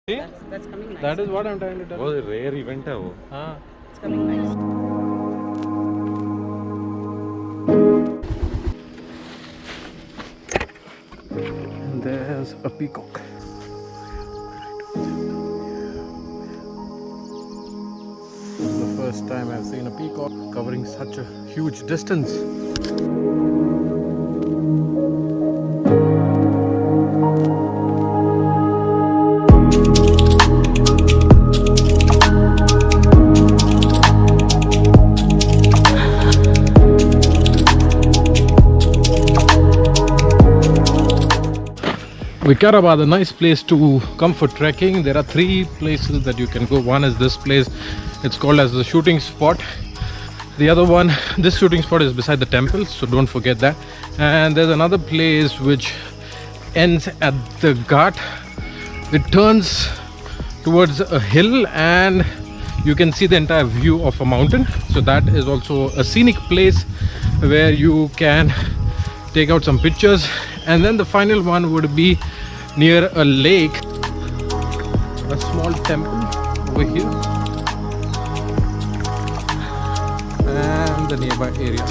See? That's coming nice. That is what I'm trying to tell. वो rare event है वो. It's coming nice. And there's a peacock. This is the first time I've seen a peacock covering such a huge distance. Vikarabad, a nice place to come for trekking. There are 3 places that you can go. One is this place, it's called as the shooting spot. The other one, this shooting spot is beside the temple, so don't forget that. And there's another place which ends at the ghat. It turns towards a hill and you can see the entire view of a mountain. So that is also a scenic place where you can take out some pictures. And then the final one would be near a lake, a small temple over here, and the nearby area.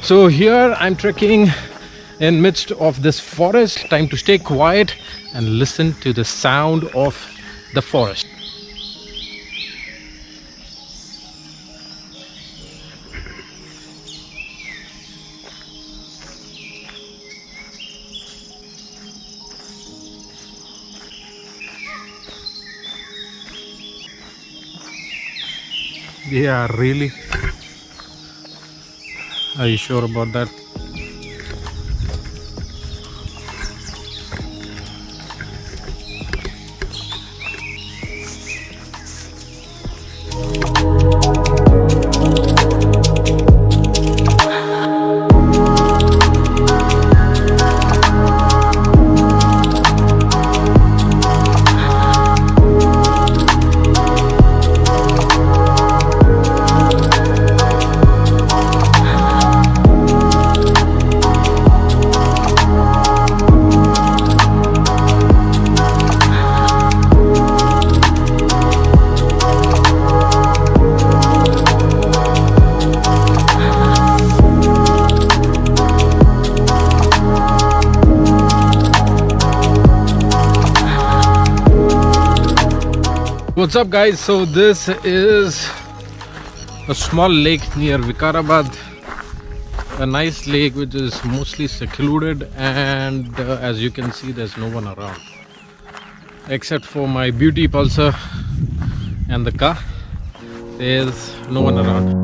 So here I'm trekking in midst of this forest. Time to stay quiet and listen to the sound of the forest. Yeah, really? Are you sure about that? What's up guys, so this is a small lake near Vikarabad, a nice lake which is mostly secluded, and as you can see there's no one around except for my beauty Pulsar and the car. There's no one around.